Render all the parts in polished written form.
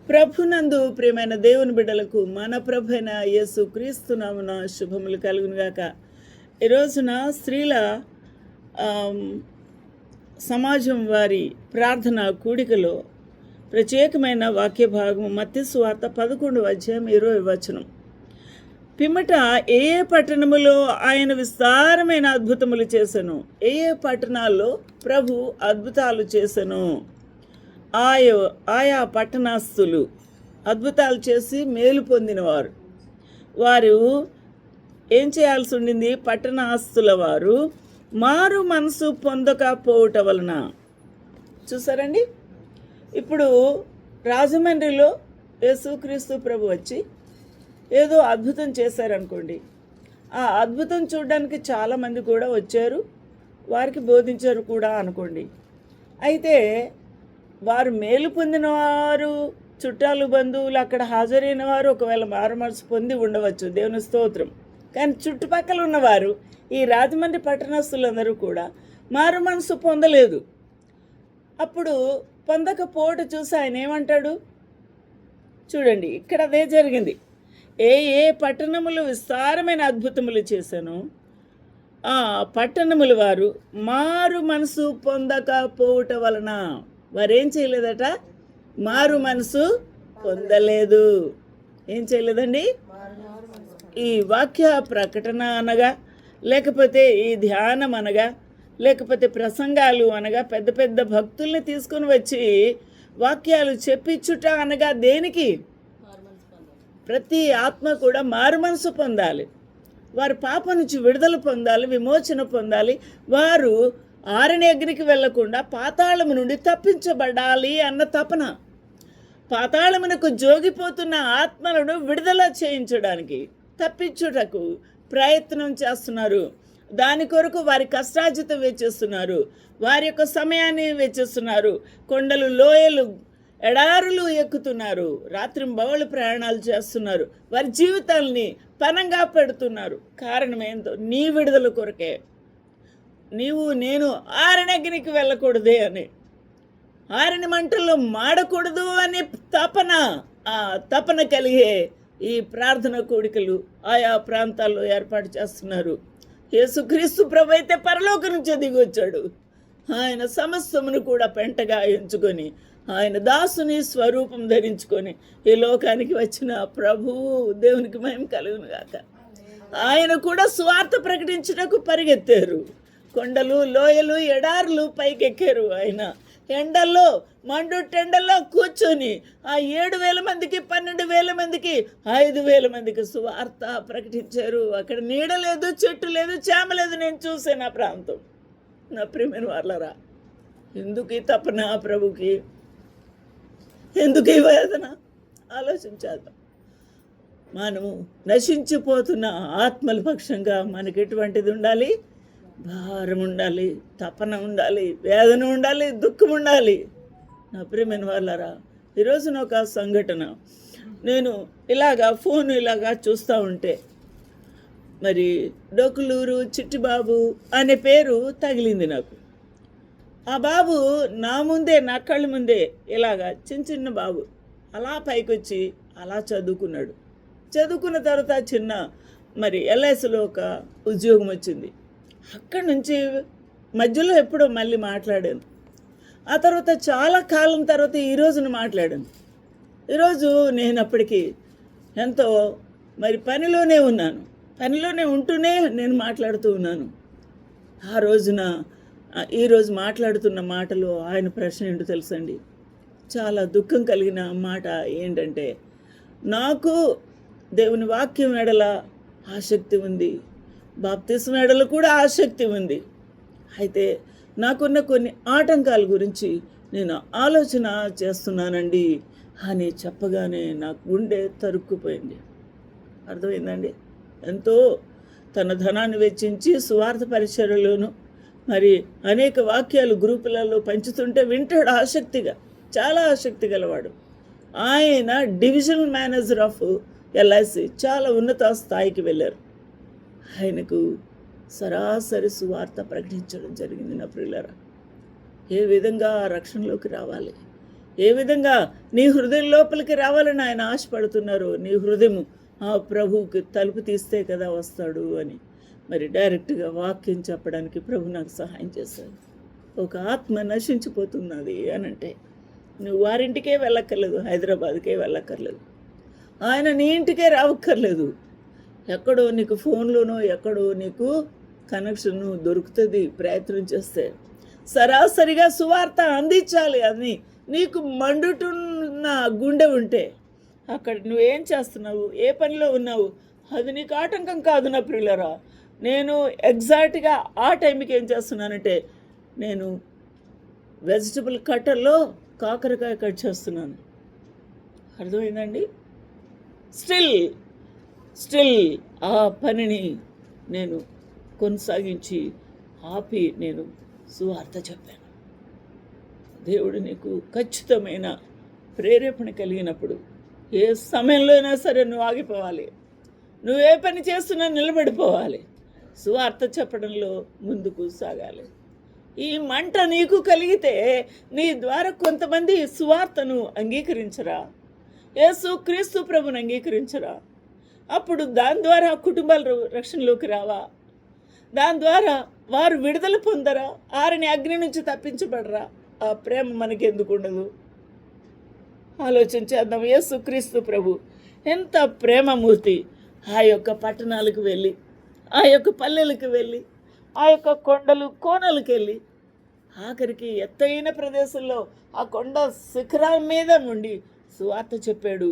ప్రభునందు ప్రియమైన దేవుని బిడ్డలకు మన ప్రభు అయిన యేసు క్రీస్తు నామమున శుభములు కలుగునుగాక. ఈ రోజున స్త్రీల సమాజం వారి ప్రార్థన కూడికలో ప్రత్యేకమైన వాక్య భాగము మత్తయి సువార్త 11:20 పిమ్మట ఏ ఏ పట్టణములో ఆయన విస్తారమైన అద్భుతములు చేసెను, ఏ ఏ పట్టణాల్లో ప్రభు అద్భుతాలు చేసెను. ఆయా పట్టణస్థులు అద్భుతాలు చేసి మేలు పొందినవారు వారు ఏం చేయాల్సి ఉండింది? పట్టణస్థుల వారు మారు మనసు పొందకపోవటం వలన. చూసారండి, ఇప్పుడు రాజమండ్రిలో యేసుక్రీస్తు ప్రభు వచ్చి ఏదో అద్భుతం చేశారనుకోండి, ఆ అద్భుతం చూడడానికి చాలామంది కూడా వచ్చారు, వారికి బోధించారు కూడా అనుకోండి. అయితే వారు మేలు పొందిన వారు, చుట్టాలు బంధువులు అక్కడ హాజరైన వారు ఒకవేళ మారుమనసు పొంది ఉండవచ్చు, దేవుని స్తోత్రం. కానీ చుట్టుపక్కల ఉన్నవారు, ఈ రాజమండ్రి పట్టణస్థులందరూ కూడా మారు మనసు పొందలేదు. అప్పుడు పొందకపోవటం చూసి ఆయన ఏమంటాడు చూడండి, ఇక్కడ అదే జరిగింది. ఏ ఏ పట్టణములు విస్తారమైన అద్భుతములు చేశానో ఆ పట్టణముల వారు మారు మనసు పొందకపోవటం వలన వారేం చేయలేదట? మారు మనసు పొందలేదు. ఏం చేయలేదండి? ఈ వాక్య ప్రకటన అనగా, లేకపోతే ఈ ధ్యానం అనగా, లేకపోతే ప్రసంగాలు అనగా, పెద్ద పెద్ద భక్తుల్ని తీసుకొని వచ్చి వాక్యాలు చెప్పించుట అనగా దేనికి? ప్రతి ఆత్మ కూడా మారు మనసు పొందాలి, వారు పాప నుంచి విడుదల పొందాలి, విమోచన పొందాలి, వారు ఆరని అగ్నికి వెళ్లకుండా పాతాళము నుండి తప్పించబడాలి అన్న తపన. పాతాళమునకు జోగిపోతున్న ఆత్మలను విడుదల చేయించడానికి, తప్పించుటకు ప్రయత్నం చేస్తున్నారు. దాని కొరకు వారి కష్టార్జితం వెచ్చిస్తున్నారు, వారి యొక్క సమయాన్ని వెచ్చిస్తున్నారు. కొండలు, లోయలు, ఎడారులు ఎక్కుతున్నారు, రాత్రింబవళ్ళు ప్రయాణాలు చేస్తున్నారు, వారి జీవితాల్ని పనంగా పెడుతున్నారు. కారణం ఏంటో? నీ విడుదల కొరకే. నీవు నేను ఆరణగ్నికి వెళ్ళకూడదే అని, ఆరని మంటల్లో మాడకూడదు అనే తపన, ఆ తపన కలిగే ఈ ప్రార్థన కోడికలు ఆయా ప్రాంతాల్లో ఏర్పాటు చేస్తున్నారు. యేసుక్రీస్తు ప్రభు అయితే పరలోకం నుంచి దిగి వచ్చాడు. ఆయన సమస్తమును కూడా పెంటగా ఎంచుకొని, ఆయన దాసుని స్వరూపం ధరించుకొని ఈ లోకానికి వచ్చిన ప్రభువు, దేవునికి మహిమ కలుగును గాక. ఆయన కూడా సువార్త ప్రకటించుటకు పరిగెత్తారు. కొండలు, లోయలు, ఎడారులు పైకెక్కారు. ఆయన ఎండల్లో, మండుటెండల్లో కూర్చొని ఆ 7,000 మందికి, 12,000 మందికి, 5,000 మందికి సువార్త ప్రకటించారు. అక్కడ నీడ లేదు, చెట్టు లేదు, చేమ లేదు. నేను చూసాను ఆ ప్రాంతం. నా ప్రియమైన వాళ్ళరా, ఎందుకు ఈ తపన ప్రభుకి? ఎందుకు ఈ వేదన? ఆలోచించేద్దాం. మనము నశించిపోతున్న ఆత్మల పక్షంగా మనకి ఎటువంటిది ఉండాలి? భారం ఉండాలి, తపన ఉండాలి, వేదన ఉండాలి, దుఃఖం ఉండాలి. నా ప్రియమైన వాళ్ళరా, ఈరోజున ఒక సంఘటన, నేను ఫోన్ చూస్తూ ఉంటే మరి డోకులూరు చిట్టిబాబు అనే పేరు తగిలింది నాకు. ఆ బాబు నా ముందే, నా కళ్ళ ముందే చిన్న బాబు అలా పైకొచ్చి అలా చదువుకున్నాడు. చదువుకున్న తర్వాత చిన్న ఎల్ఐసిలో ఒక ఉద్యోగం వచ్చింది. అక్కడి నుంచి మధ్యలో ఎప్పుడో మళ్ళీ మాట్లాడాను. ఆ తర్వాత చాలా కాలం తర్వాత ఈరోజున మాట్లాడాను. ఈరోజు నేను అప్పటికి ఎంతో పనిలోనే ఉన్నాను. పనిలోనే ఉంటూనే నేను మాట్లాడుతూ ఉన్నాను. ఆ రోజున ఈరోజు మాట్లాడుతున్న మాటలో ఆయన ప్రశ్న ఏంటో తెలుసండి? చాలా దుఃఖం కలిగిన మాట ఏంటంటే, నాకు దేవుని వాక్యం ఎడల ఆసక్తి ఉంది, బాప్తిస్మ ఎడల కూడా ఆసక్తి ఉంది. అయితే నాకున్న కొన్ని ఆటంకాల గురించి నేను ఆలోచన చేస్తున్నానండి అని చెప్పగానే నాకు గుండె తరుక్కుపోయింది. అర్థమైందండి? ఎంతో తన ధనాన్ని వెచ్చించి సువార్త పరిచర్యలోను అనేక వాక్యాలు గ్రూపులలో పంచుతుంటే వింటాడు ఆసక్తిగా, చాలా ఆసక్తి గలవాడు. ఆయన డివిజనల్ మేనేజర్ ఆఫ్ ఎల్ఐసి, చాలా ఉన్నత స్థాయికి వెళ్ళారు. ఆయనకు సరాసరి సువార్త ప్రకటించడం జరిగింది. నా ప్రియులారా, ఏ విధంగా రక్షణలోకి రావాలి, ఏ విధంగా నీ హృదయం లోపలికి రావాలని ఆయన ఆశపడుతున్నారు. నీ హృదయం ఆ ప్రభువుకి తలుపు తీస్తే కదా వస్తాడు అని. మరి డైరెక్ట్గా వాక్యం చెప్పడానికి ప్రభు నాకు సహాయం చేశాడు. ఒక ఆత్మ నశించిపోతున్నది అనంటే నువ్వు వారింటికే వెళ్ళక్కర్లేదు, హైదరాబాద్కే వెళ్ళక్కర్లేదు, ఆయన నీ ఇంటికే రావక్కర్లేదు. ఎక్కడో నీకు ఫోన్లోనో ఎక్కడో నీకు కనెక్షన్ దొరుకుతుంది. ప్రయత్నం చేస్తే సరాసరిగా సువార్త అందించాలి అని నీకు మండుతున్న గుండె ఉంటే అక్కడ నువ్వేం చేస్తున్నావు, ఏ పనిలో ఉన్నావు, అది నీకు ఆటంకం కాదు నా ప్రియులరా. నేను ఎగ్జాక్ట్గా ఆ టైంకి ఏం చేస్తున్నానంటే నేను వెజిటబుల్ కట్టర్లో కాకరకాయ కట్ చేస్తున్నాను. అర్థమైందండి? స్టిల్ ఆ పనిని నేను కొనసాగించి ఆపి నేను సువార్త చెప్పాను. దేవుడు నీకు ఖచ్చితమైన ప్రేరేపణ కలిగినప్పుడు ఏ సమయంలో అయినా సరే నువ్వు ఆగిపోవాలి. నువ్వే పని చేస్తున్నా నిలబడిపోవాలి. సువార్త చెప్పడంలో ముందుకు సాగాలి. ఈ మంట నీకు కలిగితే నీ ద్వారా కొంతమంది సువార్తను అంగీకరించరా, యేసు క్రీస్తు ప్రభుని అంగీకరించరా? అప్పుడు దాని ద్వారా కుటుంబాలు రక్షణలోకి రావా? దాని ద్వారా వారు విడుదల పొందరా? ఆరిని అగ్ని నుంచి తప్పించబడరా? ఆ ప్రేమ మనకి ఎందుకు ఉండదు? ఆలోచన చేద్దాం. యేసు క్రీస్తు ప్రభు ఎంత ప్రేమమూర్తి. ఆ యొక్క పట్టణాలకు వెళ్ళి, ఆ యొక్క పల్లెలకు వెళ్ళి, ఆ యొక్క కొండలు కోనలకు వెళ్ళి, ఆఖరికి ఎత్తైన ప్రదేశంలో ఆ కొండ శిఖరాల మీద ఉండి సువార్త చెప్పాడు.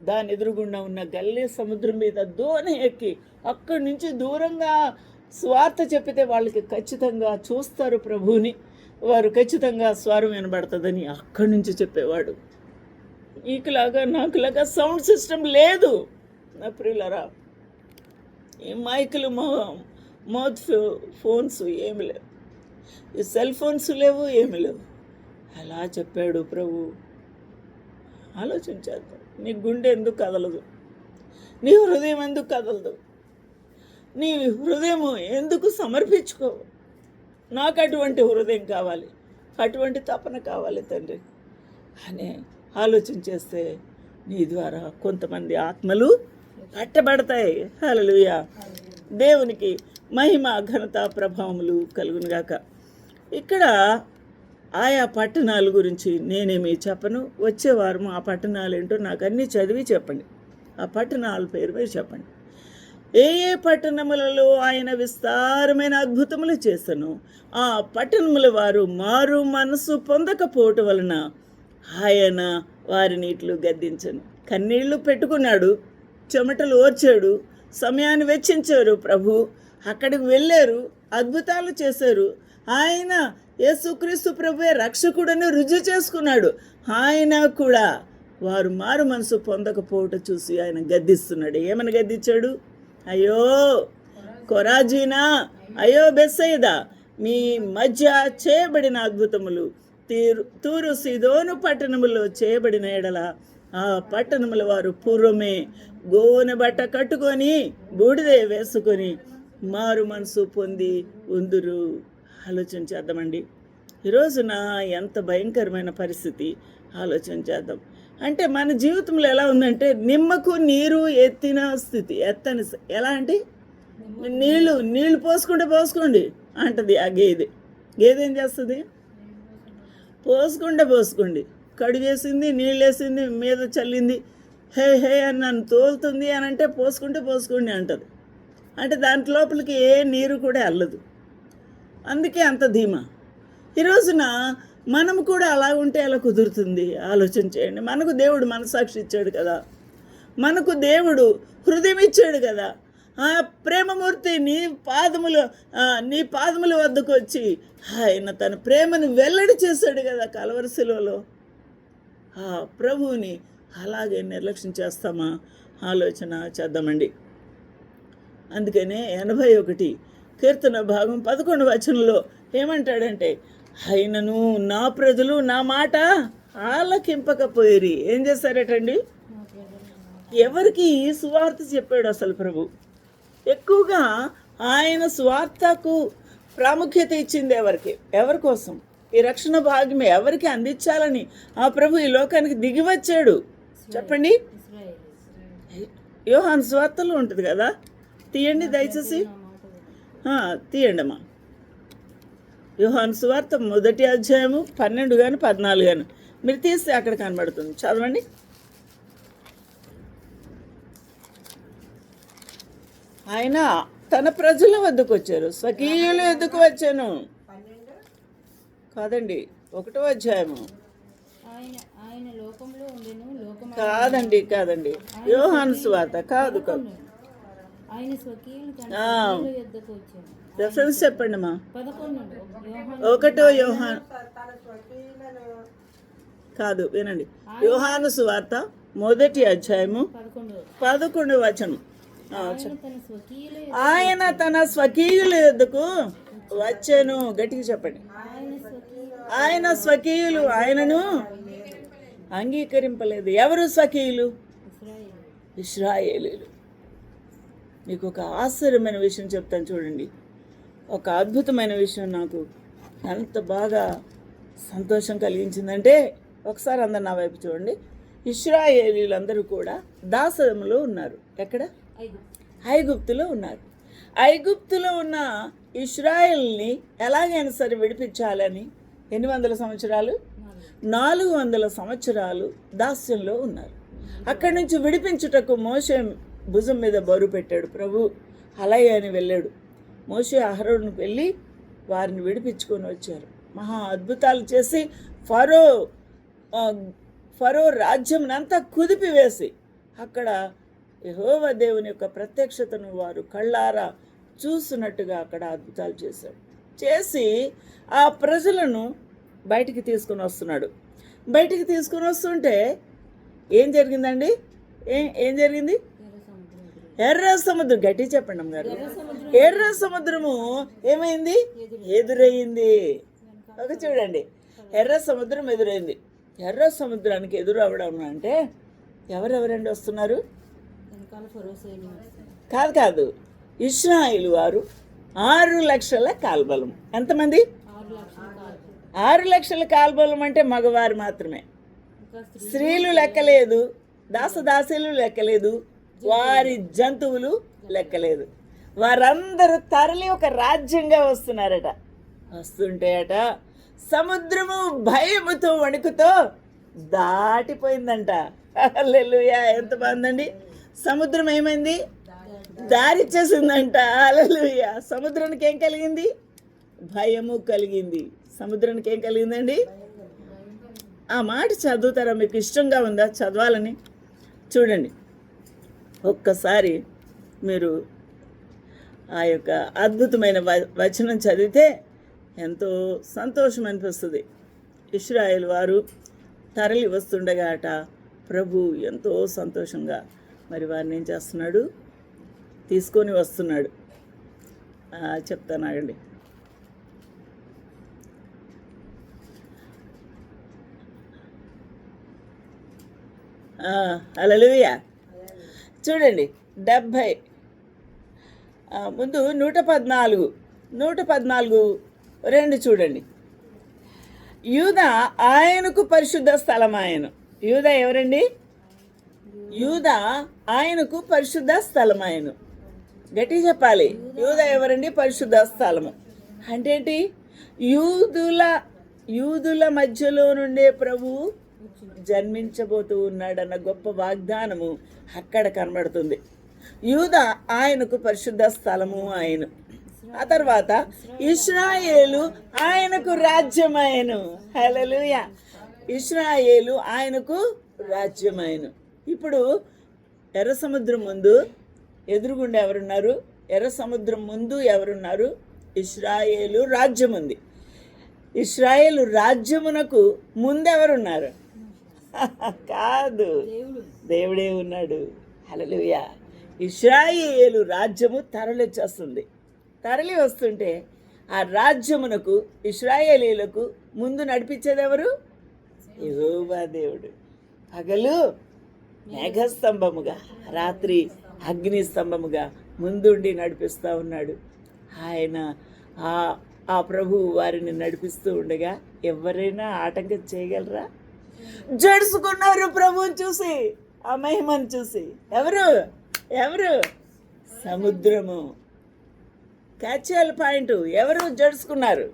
దాని ఎదురుగుండా ఉన్న గల్లీ సముద్రం మీద దోణి ఎక్కి అక్కడి నుంచి దూరంగా స్వార్థ చెప్పితే వాళ్ళకి ఖచ్చితంగా చూస్తారు ప్రభువుని, వారు ఖచ్చితంగా స్వరం వినబడుతుందని అక్కడి నుంచి చెప్పేవాడు. నీకులాగా నాకులాగా సౌండ్ సిస్టమ్ లేదు నా ప్రియులరా. ఈ మైకులు మౌత్ ఫోన్స్ ఏమి లేవు, ఈ సెల్ ఫోన్స్ లేవు, ఏమి లేవు. అలా చెప్పాడు ప్రభు. ఆలోచించేద్దాం. నీ గుండె ఎందుకు కదలదు? నీ హృదయం ఎందుకు కదలదు? నీ హృదయం ఎందుకు సమర్పించుకోవు? నాకు అటువంటి హృదయం కావాలి, అటువంటి తపన కావాలి తండ్రి అనే ఆలోచన చేస్తే నీ ద్వారా కొంతమంది ఆత్మలు పట్టబడతాయి. హల్లెలూయా. దేవునికి మహిమ ఘనత ప్రభావములు కలుగునుగాక. ఇక్కడ ఆయా పట్టణాల గురించి నేనేమి చెప్పను. వచ్చే వారం ఆ పట్టణాలు ఏంటో నాకు అన్నీ చదివి చెప్పండి. ఆ పట్టణాల పేరు మీరు చెప్పండి. ఏ ఏ పట్టణములలో ఆయన విస్తారమైన అద్భుతములు చేసను, ఆ పట్టణముల వారు మారు మనసు పొందకపోవటం వలన ఆయన వారిని ఇట్లు గద్దించను. కన్నీళ్లు పెట్టుకున్నాడు, చెమటలు ఓర్చాడు, సమయాన్ని వెచ్చించారు ప్రభు. అక్కడికి వెళ్ళారు, అద్భుతాలు చేశారు. ఆయన యేసుక్రీస్తు ప్రభువే రక్షకుడని రుజువు చేసుకున్నాడు. ఆయన కూడా వారు మారు మనసు పొందకపోవటం చూసి ఆయన గద్దిస్తున్నాడు. ఏమని గద్దించాడు? అయ్యో కొరాజీనా, అయ్యో బెత్సయిదా, మీ మధ్య చేయబడిన అద్భుతములు తూరు సీదోను పట్టణములో చేయబడిన ఎడల ఆ పట్టణముల వారు పూర్వమే గోనె బట్ట కట్టుకొని బూడిదే వేసుకొని మారు మనసు పొంది ఉందురు. ఆలోచన చేద్దామండి. ఈరోజున ఎంత భయంకరమైన పరిస్థితి ఆలోచన చేద్దాం. అంటే మన జీవితంలో ఎలా ఉందంటే నిమ్మకు నీరు ఎత్తిన స్థితి. ఎత్తని ఎలా అంటే నీళ్ళు పోసుకోండి అంటది ఆ గేదె. ఏం చేస్తుంది? పోసుకోండి కడిగేసింది, నీళ్ళు వేసింది, మీద చల్లింది, హే అని నన్ను తోలుతుంది అని అంటే పోసుకోండి అంటది. అంటే దాంట్ లోపలికి ఏ నీరు కూడా వెళ్ళదు. అందుకే అంత ధీమా. ఈరోజున మనం కూడా అలా ఉంటే ఎలా కుదురుతుంది? ఆలోచన చేయండి. మనకు దేవుడు మనసాక్షి ఇచ్చాడు కదా, మనకు దేవుడు హృదయం ఇచ్చాడు కదా. ఆ ప్రేమమూర్తి నీ పాదముల వద్దకు వచ్చి ఆయన తన ప్రేమను వెల్లడి చేశాడు కదా కల్వరి శిలువలో. ఆ ప్రభువుని అలాగే నిర్లక్ష్యం చేస్తామా? ఆలోచన చేద్దామండి. అందుకనే 81 కీర్తన భాగం 11వ వచనంలో ఏమంటాడంటే, ఆయనను నా ప్రజలు నా మాట ఆలకింపకపోయిరి. ఏం చేశారటండి? ఎవరికి ఈ సువార్త చెప్పాడు అసలు ప్రభు? ఎక్కువగా ఆయన సువార్తకు ప్రాముఖ్యత ఇచ్చింది ఎవరి కోసం? ఈ రక్షణ భాగ్యం ఎవరికి అందించాలని ఆ ప్రభు ఈ లోకానికి దిగి వచ్చాడు చెప్పండి. యోహాను సువార్తలో ఉంటుంది కదా, తీయండి దయచేసి, తీయండి అమ్మా. యోహాను సువార్త 1వ అధ్యాయము 12 కానీ 14 కానీ మీరు తీస్తే అక్కడ కనబడుతుంది, చదవండి. ఆయన తన ప్రజల వద్దకు వచ్చారు, స్వకీయుల వద్దకు వచ్చాను కాదండి, 1వ అధ్యాయము కాదండి యోహాను సువార్త కాదు రెఫరెన్స్ చెప్పండి అమ్మా. 1వ యోహాను కాదు, వినండి. యోహాను సువార్త 1వ అధ్యాయము 11వ వచనం. ఆయన తన స్వకీయుల యొద్దకు వచ్చాను. గట్టిగా చెప్పండి. ఆయన స్వకీయులు ఆయనను అంగీకరింపలేదు. ఎవరు స్వకీయులు? ఇశ్రాయేలీయులు. మీకు ఒక ఆశ్చర్యమైన విషయం చెప్తాను చూడండి. ఒక అద్భుతమైన విషయం నాకు ఎంత బాగా సంతోషం కలిగించిందంటే, ఒకసారి అందరు నా వైపు చూడండి. ఇశ్రాయేలీయులందరూ కూడా దాసములో ఉన్నారు. ఎక్కడ? ఐగుప్తులో ఉన్నారు. ఐగుప్తులో ఉన్న ఇశ్రాయేల్ని ఎలాగైనా సరే విడిపించాలని 800 సంవత్సరాలు 400 సంవత్సరాలు దాస్యంలో ఉన్నారు. అక్కడి నుంచి విడిపించుటకు మోషే భుజం మీద బరువు పెట్టాడు ప్రభు. అలాగే అని వెళ్ళాడు. మోషే అహరోను వెళ్ళి వారిని విడిపించుకొని వచ్చారు. మహా అద్భుతాలు చేసి ఫరో రాజ్యంనంతా కుదిపివేసి అక్కడ యెహోవా దేవుని యొక్క ప్రత్యక్షతను వారు కళ్ళారా చూసినట్టుగా అక్కడ అద్భుతాలు చేశాడు. చేసి ఆ ప్రజలను బయటికి తీసుకుని వస్తున్నాడు. బయటికి తీసుకుని వస్తుంటే ఏం జరిగిందండి? ఏం జరిగింది? ఎర్ర సముద్రం. గట్టి చెప్పండి అమ్మగారు. ఎర్ర సముద్రము ఏమైంది? ఎదురయ్యింది. ఒక చూడండి, ఎర్ర సముద్రం ఎదురైంది. ఎర్ర సముద్రానికి ఎదురు అవ్వడం అంటే ఎవరెవరండి వస్తున్నారు? కాదు, ఇశ్రాయేలు వారు 6 లక్షల కాల్బలం. ఎంతమంది? 6 లక్షల కాల్బలం అంటే మగవారు మాత్రమే. స్త్రీలు లెక్కలేదు, దాసదాసీలు లెక్కలేదు, వారి జంతువులు లెక్కలేదు. వారందరూ తరలి ఒక రాజ్యంగా వస్తున్నారట. వస్తుంటే అట సముద్రము భయముతో వణుకుతో దాటిపోయిందంట. హల్లెలూయా! ఎంత బాగుందండి. సముద్రం ఏమైంది? దారిచ్చేసిందంట. హల్లెలూయా! సముద్రానికి ఏం కలిగింది? భయము కలిగింది. సముద్రానికి ఏం కలిగిందండి? ఆ మాట చదువుతారా? మీకు ఇష్టంగా ఉందా చదవాలని? చూడండి, ఒక్కసారి మీరు ఆ యొక్క అద్భుతమైన వచనం చదివితే ఎంతో సంతోషం అనిపిస్తుంది. ఇశ్రాయేలు వారు తరలి వస్తుండగా అట ప్రభు ఎంతో సంతోషంగా మరి వారిని ఏం చేస్తున్నాడు? తీసుకొని వస్తున్నాడు. చెప్తాను ఆగండి. హల్లెలూయా! చూడండి 70 ముందు 114 చూడండి. యూదా ఆయనకు పరిశుద్ధ స్థలమాయను. యూదా ఎవరండి? యూదా ఆయనకు పరిశుద్ధ స్థలమాయను. గట్టి చెప్పాలి. యూదా ఎవరండి? పరిశుద్ధ స్థలము అంటే ఏంటి? యూదుల మధ్యలో నుండే ప్రభువు జన్మించబోతూ ఉన్నాడన్న గొప్ప వాగ్దానము అక్కడ కనబడుతుంది. యూదా ఆయనకు పరిశుద్ధ స్థలము ఆయన. ఆ తర్వాత ఇశ్రాయేలు ఆయనకు రాజ్యమాయను. హల్లెలూయా! ఇశ్రాయేలు ఆయనకు రాజ్యమాయను. ఇప్పుడు ఎర్ర సముద్రం ముందు ఎదురుగుండా ఎవరున్నారు? ఎర్ర సముద్రం ముందు ఎవరున్నారు? ఇశ్రాయేలు రాజ్యం ఉంది. ఇశ్రాయేలు రాజ్యమునకు ముందెవరున్నారు? కాదు, దేవుడే ఉన్నాడు. హల్లెలూయా! ఇశ్రాయేలు రాజ్యము తరలి వస్తుంటే ఆ రాజ్యమునకు ఇశ్రాయేలీలకు ముందు నడిపించేది ఎవరు? యెహోవా దేవుడు. పగలు మేఘస్తంభముగా, రాత్రి అగ్ని స్తంభముగా ముందుండి నడిపిస్తూ ఉన్నాడు. ఆయన ఆ ప్రభువు వారిని నడిపిస్తూ ఉండగా ఎవరైనా ఆటంకం చేయగలరా? జడుసుకున్నారు ప్రభువుని చూసి, ఆ మహిమను చూసి. ఎవరు ఎవరు? సముద్రము. క్యాచువల్ పాయింట్, ఎవరు జడుసుకున్నారు?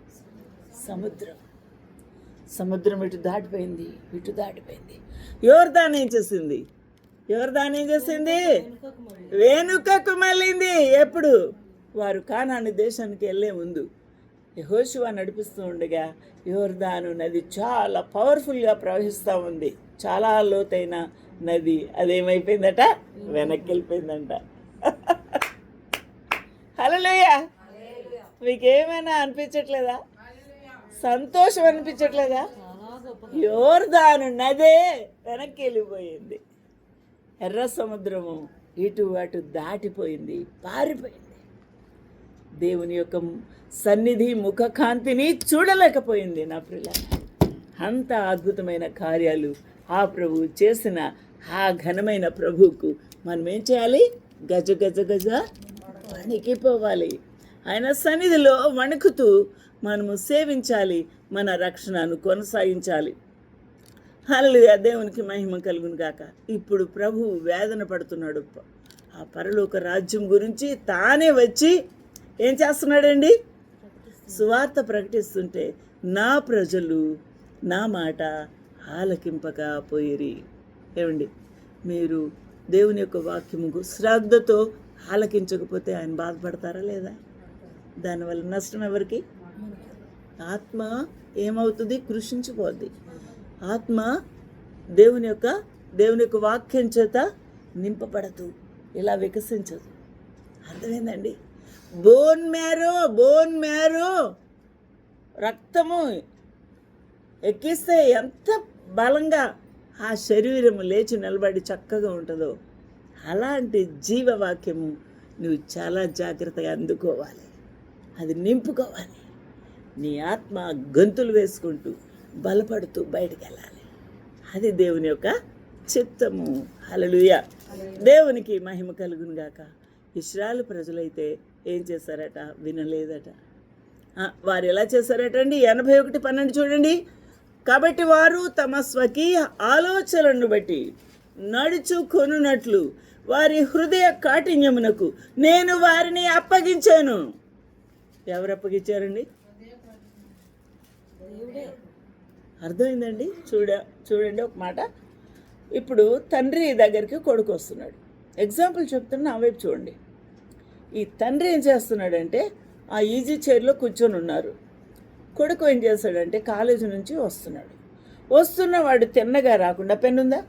సముద్రం. సముద్రం ఇటు దాటిపోయింది, ఇటు దాటిపోయింది. యోర్దాను ఏం చేసింది? యోర్దాను ఏం చేసింది? వెనుకకు మళ్ళింది. ఎప్పుడు? వారు కానాను దేశానికి వెళ్ళే ముందు యెహోషువ నడిపిస్తూ ఉండగా యోర్దాను నది చాలా పవర్ఫుల్గా ప్రవహిస్తూ ఉంది. చాలా లోతైన నది. అదేమైపోయిందట? వెనక్కి వెళ్ళిపోయిందంట. హల్లెలూయా. మీకేమైనా అనిపించట్లేదా? సంతోషం అనిపించట్లేదా? యోర్దాను నదే వెనక్కి వెళ్ళిపోయింది. ఎర్ర సముద్రము ఇటు అటు దాటిపోయింది, పారిపోయింది. దేవుని యొక్క సన్నిధి ముఖకాంతిని చూడలేకపోయింది. నా ప్రియుల, అంత అద్భుతమైన కార్యాలు ఆ ప్రభువు చేసిన ఆ ఘనమైన ప్రభువుకు మనం ఏం చేయాలి? గజ గజ గజ వణికిపోవాలి. ఆయన సన్నిధిలో వణుకుతూ మనము సేవించాలి, మన రక్షణను కొనసాగించాలి. హల్లెలూయా. దేవునికి మహిమ కలుగును గాక. ఇప్పుడు ప్రభువు వేదన పడుతున్నాడు. ఆ పరలోక రాజ్యం గురించి తానే వచ్చి ఏం చేస్తున్నాడండి? సువార్త ప్రకటిస్తుంటే నా ప్రజలు నా మాట ఆలకింపకపోయిరి. ఏమండి, మీరు దేవుని యొక్క వాక్యము శ్రద్ధతో ఆలకించకపోతే ఆయన బాధపడతారా లేదా? దానివల్ల నష్టం ఎవరికి? ఆత్మ ఏమవుతుంది? కృషించిపోద్ది. ఆత్మ దేవుని యొక్క వాక్యం చేత నింపబడదు, ఇలా వికసించదు. అర్థమైందండి? బోన్ మ్యారో రక్తము ఎక్కిస్తే ఎంత బలంగా ఆ శరీరము లేచి నిలబడి చక్కగా ఉంటుందో అలాంటి జీవవాక్యము నువ్వు చాలా జాగ్రత్తగా అందుకోవాలి, అది నింపుకోవాలి. నీ ఆత్మ గంతులు వేసుకుంటూ బలపడుతూ బయటికి వెళ్ళాలి. అది దేవుని యొక్క చిత్తము. హల్లెలూయా. దేవునికి మహిమ కలుగును గాక. ఇశ్రాయేలు ప్రజలైతే ఏం చేశారట? వినలేదట. వారు ఎలా చేశారట అండి? 81:12 చూడండి. కాబట్టి వారు తమ స్వకీయ ఆలోచనలను బట్టి నడుచుకొనున్నట్లు వారి హృదయ కాఠిన్యమునకు నేను వారిని అప్పగించాను. ఎవరు అప్పగించారండి? అర్థమైందండి? చూడండి ఒక మాట. ఇప్పుడు తండ్రి దగ్గరికి కొడుకు వస్తున్నాడు. ఎగ్జాంపుల్ చెప్తున్నా, నా వైపు చూడండి. ఈ తండ్రి ఏం చేస్తున్నాడంటే ఆ ఈజీ చైర్లో కూర్చొని ఉన్నారు. కొడుకు ఏం చేస్తాడంటే కాలేజీ నుంచి వస్తున్న వాడు తిన్నగా రాకుండా, పెన్నుందా?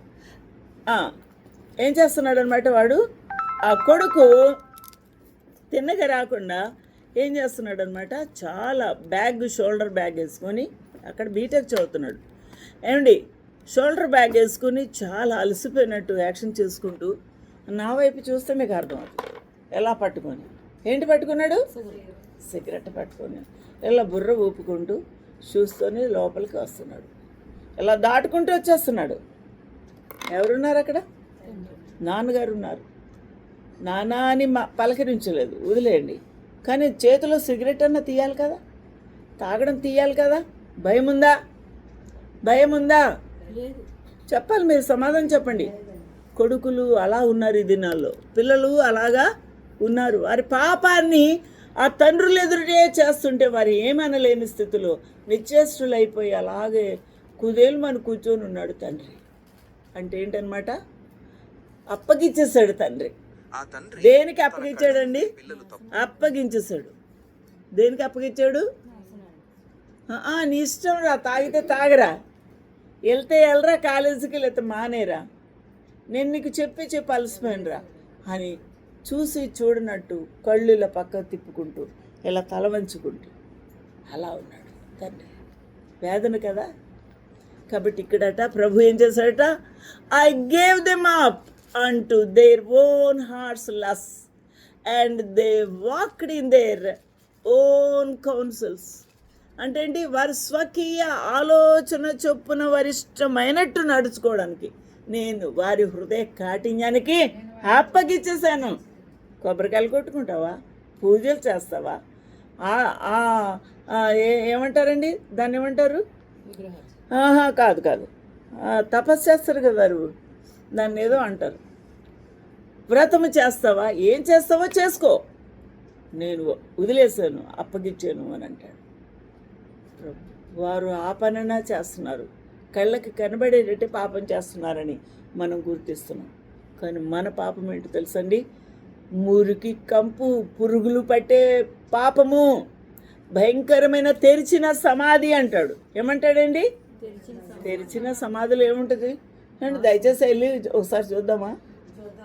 ఏం చేస్తున్నాడు అనమాట వాడు, ఆ కొడుకు తిన్నగా రాకుండా ఏం చేస్తున్నాడు అనమాట, చాలా షోల్డర్ బ్యాగ్ వేసుకొని, అక్కడ బీటెక్ చదువుతున్నాడు. ఏమండి, షోల్డర్ బ్యాగ్ వేసుకొని చాలా అలసిపోయినట్టు యాక్షన్ చేసుకుంటూ నా వైపు చూస్తే మీకు అర్థమవుతుంది. ఎలా పట్టుకొని, ఏంటి పట్టుకున్నాడు? సిగరెట్ పట్టుకొని ఇలా బుర్ర ఊపుకుంటూ చూస్తూనే లోపలికి వస్తున్నాడు. ఇలా దాటుకుంటూ వచ్చేస్తున్నాడు. ఎవరున్నారు అక్కడ? నాన్నగారు ఉన్నారు. నాన్న అని పలకరించలేదు, వదిలేయండి. కానీ చేతిలో సిగరెట్ అన్న తీయాలి కదా, తాగడం తీయాలి కదా. భయం ఉందా? చెప్పాలి, మీరు సమాధానం చెప్పండి. కొడుకులు అలా ఉన్నారు ఈ దినాల్లో, పిల్లలు అలాగా ఉన్నారు. వారి పాపాన్ని ఆ తండ్రులు ఎదుటే చేస్తుంటే వారు ఏమనలేని స్థితిలో నిశ్చేష్టులైపోయి అలాగే కుదేలు కూర్చొని ఉన్నాడు తండ్రి. అంటే ఏంటనమాట? అప్పగించేశాడు తండ్రి. దేనికి అప్పగించాడండి? అప్పగించేశాడు. దేనికి అప్పగించాడు? నీ ఇష్టం రా, తాగితే తాగరా, వెళ్తే వెళ్ళరా, కాలేజీకి వెళ్తే మానేరా, నేను నీకు చెప్పి అలసిపోయినరా అని చూసి చూడనట్టు కళ్ళు ఇలా పక్కకు తిప్పుకుంటూ ఇలా తల వంచుకుంటూ అలా ఉన్నాడు తండ్రి. వేదన కదా. కాబట్టి ఇక్కడట ప్రభు ఏం చేశాడట? I gave them up unto their own hearts lust and they walked in their own counsels. అంటే ఏంటి? వారి స్వకీయ ఆలోచన చొప్పున వరిష్టమైనట్టు నడుచుకోవడానికి నేను వారి హృదయ కాఠిన్యానికి అప్పగిచ్చేసాను. కొబ్బరికాయలు కొట్టుకుంటావా? పూజలు చేస్తావా? ఏమంటారండి దాన్ని, ఏమంటారు? కాదు కాదు, తపస్సు చేస్తారు కదా వారు, దాన్ని ఏదో అంటారు. వ్రతము చేస్తావా, ఏం చేస్తావో చేసుకో, నేను వదిలేశాను, అప్పగించాను అని అంటాడు. వారు ఆ పనైనా చేస్తున్నారు, కళ్ళకి కనబడేటట్టు పాపం చేస్తున్నారని మనం గుర్తిస్తున్నాం. కానీ మన పాపం ఏంటో తెలుసండి? మురికి కంపు, పురుగులు పట్టే పాపము, భయంకరమైన తెరిచిన సమాధి అంటాడు. ఏమంటాడండి? తెరిచిన సమాధిలో ఏముంటుంది అండి? దయచేసి వెళ్ళి ఒకసారి చూద్దామా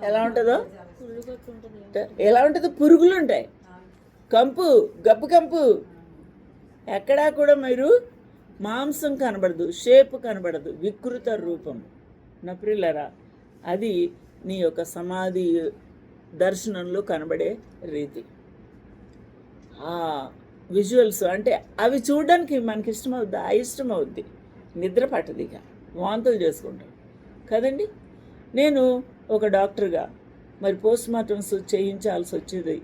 ఎలా ఉంటుందో. ఎలా ఉంటుందో? పురుగులు ఉంటాయి, కంపు, గబ్బు కంపు, ఎక్కడా కూడా మీరు మాంసం కనబడదు, షేప్ కనబడదు, వికృత రూపం. నా ప్రియులారా, అది నీ యొక్క సమాధి దర్శనంలో కనబడే రీతి. ఆ విజువల్స్ అంటే అవి చూడడానికి మనకి ఇష్టమవుద్ది, అయిష్టం అవుద్ది, నిద్ర పట్టదు, ఇక వాంతులు చేసుకుంటాం కదండి. నేను ఒక డాక్టర్గా మరి పోస్ట్ మార్టమ్స్ చేయాల్సి వచ్చేది.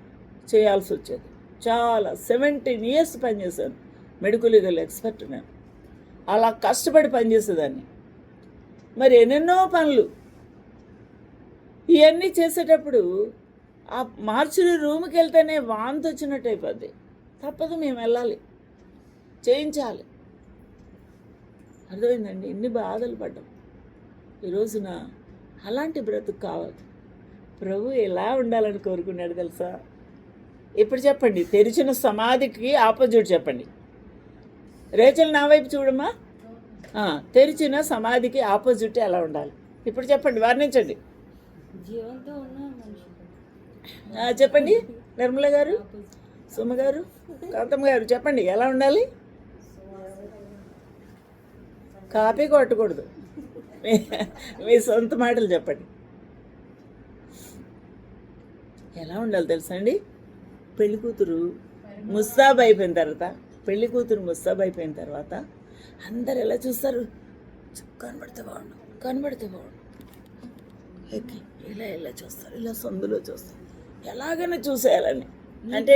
చాలా 17 years పనిచేశాను, మెడికల్ లీగల్ ఎక్స్పర్ట్ నేను. అలా కష్టపడి పనిచేసేదాన్ని. మరి ఎన్నెన్నో పనులు ఇవన్నీ చేసేటప్పుడు ఆ మార్చురీ రూమ్కి వెళ్తేనే వాంతి వచ్చినట్టు అయిపోద్ది. తప్పదు, మేము వెళ్ళాలి, చేయించాలి. అర్థమైందండి? ఎన్ని బాధలు పడ్డాం. ఈ రోజున అలాంటి బ్రతుకు కావాలి. ప్రభు ఎలా ఉండాలని కోరుకున్నాడు తెలుసా? ఇప్పుడు చెప్పండి, తెరిచిన సమాధికి ఆపోజిట్ చెప్పండి. రేచల్ నా వైపు చూడమ్మా. తెరిచిన సమాధికి ఆపోజిట్ ఎలా ఉండాలి ఇప్పుడు చెప్పండి, వర్ణించండి. చెప్పండి నిర్మల గారు, సుమ గారు, కాంతమ్మ గారు, చెప్పండి ఎలా ఉండాలి? కాపీ కొట్టకూడదు, మీ సొంత మాటలు చెప్పండి. ఎలా ఉండాలి తెలుసా అండి? పెళ్లి కూతురు ముస్తాబ్ అయిపోయిన తర్వాత అందరు ఎలా చూస్తారు? కనబడితే బాగుండు, ఇలా చూస్తారు, ఇలా సందులో చూస్తారు, ఎలాగైనా చూసేయాలని. అంటే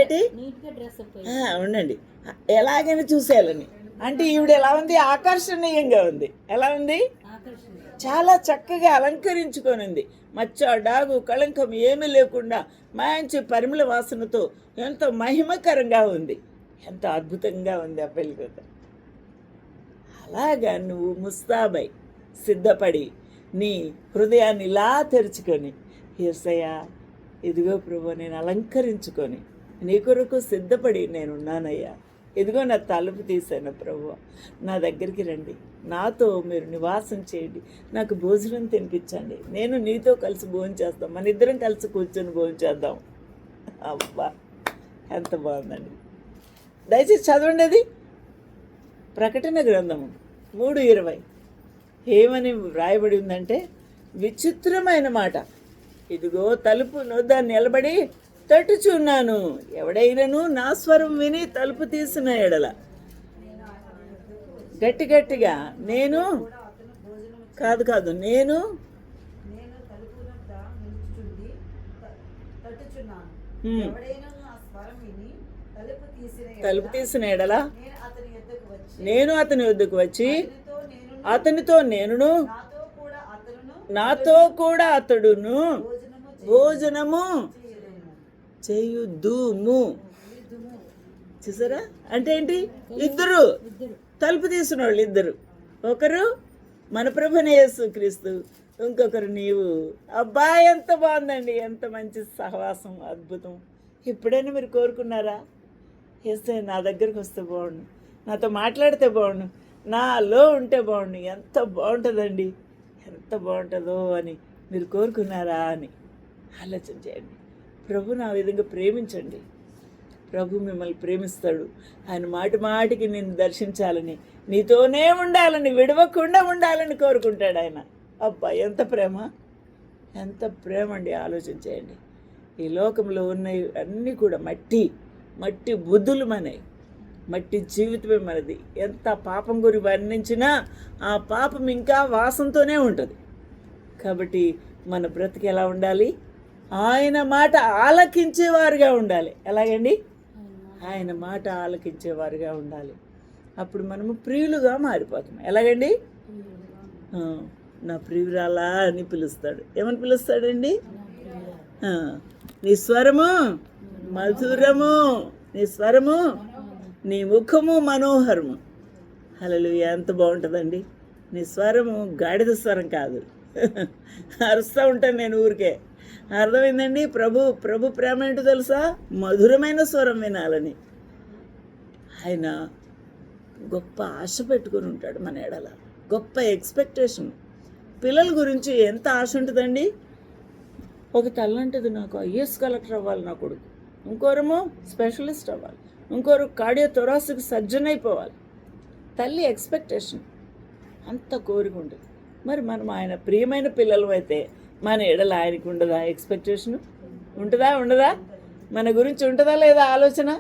ఉండండి, ఎలాగైనా చూసేయాలని. అంటే ఈవిడ ఎలా ఉంది? ఆకర్షణీయంగా ఉంది. ఎలా ఉంది? చాలా చక్కగా అలంకరించుకొని ఉంది. మచ్చ, డాగు, కళంకం ఏమీ లేకుండా మంచి పరిమళ వాసనతో ఎంతో మహిమకరంగా ఉంది. ఎంత అద్భుతంగా ఉంది ఆ పెళ్లి కూతురు. అలాగా నువ్వు ముస్తాబై సిద్ధపడి నీ హృదయాన్ని ఇలా తెరుచుకొని, యేసయ్యా ఇదిగో ప్రభు నేను అలంకరించుకొని నీ కొరకు సిద్ధపడి నేనున్నానయ్యా, ఇదిగో నా తలుపు తీశాను ప్రభు, నా దగ్గరికి రండి, నాతో మీరు నివాసం చేయండి, నాకు భోజనం తినిపించండి, నేను నీతో కలిసి భోజనం చేస్తాం, మన ఇద్దరం కలిసి కూర్చొని భోజనం చేద్దాం. అబ్బా ఎంత బాగుందండి. దయచేసి చదవండి అది. ప్రకటన గ్రంథము 3:20 ఏమని వ్రాయబడి ఉందంటే, విచిత్రమైన మాట, ఇదిగో తలుపు నొద్ద నిలబడి తట్టుచున్నాను, ఎవడైనను నా స్వరం విని తలుపు తీసిన ఎడల, గట్టిగా నేను నేను తలుపు తీసిన ఎడల నేను అతని వద్దకు వచ్చి అతనితో నేనును నాతో కూడా అతడును భోజనము చేయుదుము. చూసారా? అంటే ఏంటి? ఇద్దరు తలుపు తీసిన వాళ్ళు ఇద్దరు, ఒకరు మన ప్రభువైన యేసుక్రీస్తు, ఇంకొకరు నీవు. అబ్బా ఎంత బాగుందండి, ఎంత మంచి సహవాసం, అద్భుతం. ఎప్పుడైనా మీరు కోరుకున్నారా? యేసయ్య నా దగ్గరికి వస్తే బాగుండు, నాతో మాట్లాడితే బాగుండు, నాలో ఉంటే బాగుండు, ఎంత బాగుంటుందండి, ఎంత బాగుంటుందో అని మీరు కోరుకున్నారా అని ఆలోచన చేయండి. ప్రభుని ఆ విధంగా ప్రేమించండి. ప్రభు మిమ్మల్ని ప్రేమిస్తాడు. ఆయన మాటి మాటికి నిన్ను దర్శించాలని, నీతోనే ఉండాలని, విడవకుండా ఉండాలని కోరుకుంటాడు ఆయన. అబ్బా ఎంత ప్రేమ, ఎంత ప్రేమ అండి. ఆలోచన చేయండి. ఈ లోకంలో ఉన్నవి అన్నీ కూడా మట్టి బుద్ధులు మనవి, మట్టి జీవితమే మనది. ఎంత పాపం గురి వర్ణించినా ఆ పాపం ఇంకా వాసనతోనే ఉంటుంది. కాబట్టి మన బ్రతికి ఎలా ఉండాలి? ఆయన మాట ఆలకించేవారుగా ఉండాలి. ఎలాగండి? ఆయన మాట ఆలకించేవారుగా ఉండాలి. అప్పుడు మనము ప్రియులుగా మారిపోతాం. ఎలాగండి? నా ప్రియురాలా అని పిలుస్తాడు. ఏమని పిలుస్తాడండి? నీ స్వరము మధురము, నీ స్వరము, నీ ముఖము మనోహరము. హల్లెలూయా! ఎంత బాగుంటుందండి. నీ స్వరము గాడిద స్వరం కాదు. అరుస్తూ ఉంటాను నేను ఊరికే. అర్థమైందండి? ప్రభు ప్రేమ ఏంటో తెలుసా? మధురమైన స్వరం వినాలని. ఆయన గొప్ప ఆశ పెట్టుకుని ఉంటాడు మన ఎడల, గొప్ప ఎక్స్పెక్టేషన్. పిల్లల గురించి ఎంత ఆశ ఉంటుందండి. ఒక తల్లంటది, నాకు ఐఏఎస్ కలెక్టర్ అవ్వాలి నా కొడుకు, ఇంకోరేమో స్పెషలిస్ట్ అవ్వాలి, ఇంకోరు కార్డియోథొరాసిక్ సర్జన్ అయిపోవాలి. తల్లి ఎక్స్పెక్టేషన్ అంత కోరిక ఉంటుంది. మరి మనం ఆయన ప్రియమైన పిల్లలు అయితే మన ఎడల ఆయనకు ఉండదా ఎక్స్పెక్టేషను? ఉండదా? మన గురించి ఉంటుందా లేదా ఆలోచన?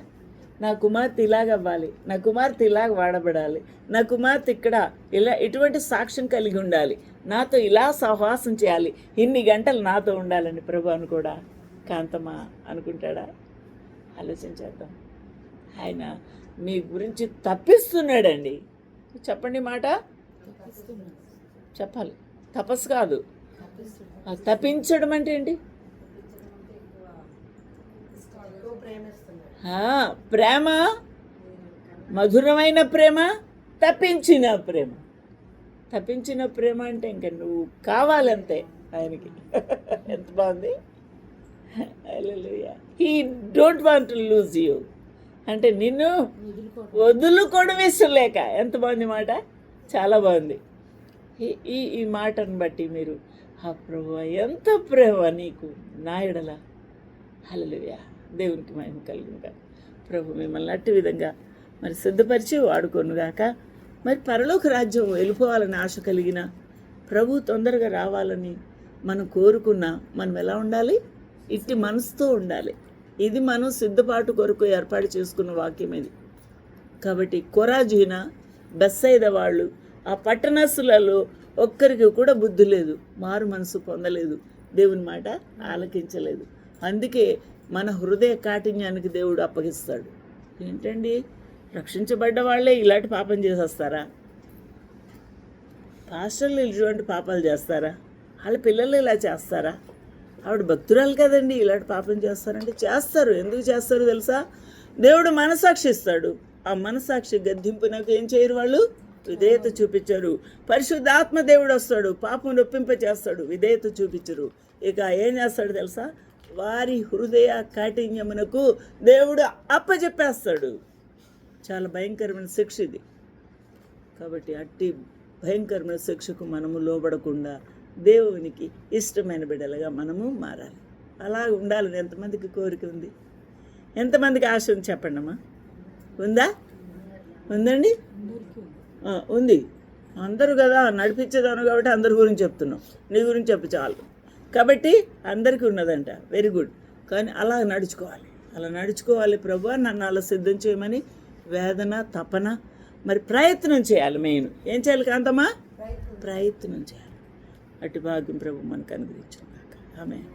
నా కుమార్తె ఇలాగ అవ్వాలి, నా కుమార్తె ఇలాగ వాడబడాలి, నా కుమార్తె ఇక్కడ ఇలా ఇటువంటి సాక్ష్యం కలిగి ఉండాలి, నాతో ఇలా సహవాసం చేయాలి, ఇన్ని గంటలు నాతో ఉండాలని ప్రభు అనుకోడా? కాంతమా అనుకుంటాడా? ఆలోచించేద్దాం. ఆయన మీ గురించి తప్పిస్తున్నాడండి. చెప్పండి మాట. చెప్పాలి. తపస్సు కాదు, తప్పించడం అంటే ఏంటి? ప్రేమ, మధురమైన ప్రేమ, తప్పించిన ప్రేమ. తప్పించిన ప్రేమ అంటే ఇంకా నువ్వు కావాలంతే ఆయనకి. ఎంత బాగుంది. Hallelujah. He don't want to lose you అంటే నిన్ను వదులుకోవడం ఇష్టం లేక. ఎంత బాగుంది మాట, చాలా బాగుంది. ఈ మాటను బట్టి మీరు ప్రభువా ఎంత ప్రేమ నీకు నా ఎడల. హల్లెలూయా. దేవునికి మహిమ కలుగునుగా. ప్రభు మిమ్మల్ని అట్టి విధంగా మరి సిద్ధపరిచి వాడుకోనుగాక. మరి పరలోక రాజ్యం వెళ్ళిపోవాలని ఆశ కలిగిన, ప్రభు తొందరగా రావాలని మనం కోరుకున్నా మనం ఎలా ఉండాలి? ఇట్టి మనసుతో ఉండాలి. ఇది మనం సిద్ధపాటు కొరకు ఏర్పాటు చేసుకున్న వాక్యం ఇది. కాబట్టి కొరాజీన, బెత్సయిదా వాళ్ళు, ఆ పట్టణస్థులలో ఒక్కరికి కూడా బుద్ధి లేదు, మారు మనసు పొందలేదు, దేవుని మాట ఆలకించలేదు. అందుకే మన హృదయ కాఠిన్యానికి దేవుడు అప్పగిస్తాడు. ఏంటండి, రక్షించబడ్డ వాళ్ళే ఇలాంటి పాపం చేసేస్తారా? పాస్టర్లు ఇటువంటి పాపాలు చేస్తారా? వాళ్ళ పిల్లలు ఇలా చేస్తారా? ఆవిడ భక్తురాలు కదండి, ఇలాంటి పాపం చేస్తారంటే చేస్తారు. ఎందుకు చేస్తారు తెలుసా? దేవుడు మనసాక్షి ఇస్తాడు. ఆ మనసాక్షి గద్దింపునకు ఏం చేయరు వాళ్ళు? విధేయత చూపించరు. పరిశుద్ధాత్మ దేవుడు వస్తాడు, పాపం నొప్పింప చేస్తాడు, విధేయత చూపించరు. ఇక ఏం చేస్తాడు తెలుసా? వారి హృదయ కాఠిన్యమునకు దేవుడు అప్పచెప్పేస్తాడు. చాలా భయంకరమైన శిక్ష ఇది. కాబట్టి అట్టి భయంకరమైన శిక్షకు మనము లోబడకుండా దేవునికి ఇష్టమైన బిడ్డలుగా మనము మారాలి. అలా ఉండాలని ఎంతమందికి కోరిక ఉంది? ఎంతమందికి ఆశ ఉంది చెప్పండి అమ్మా. ఉందా? ఉందండి? ఉంది. అందరూ కదా నడిపించేదాను కాబట్టి అందరి గురించి చెప్తున్నాం. నీ గురించి చెప్పు చాలు. కాబట్టి అందరికీ ఉన్నదంట, వెరీ గుడ్. కానీ అలా నడుచుకోవాలి. ప్రభువా నన్ను అలా సిద్ధం చేయమని వేదన, తపన, మరి ప్రయత్నం చేయాలి. మెయిన్ ఏం చేయాలి కాంతమ్మా? ప్రయత్నం చేయాలి. అటు భాగ్యం ప్రభు మనకు అనుగ్రహించుగాక. ఆమేన్.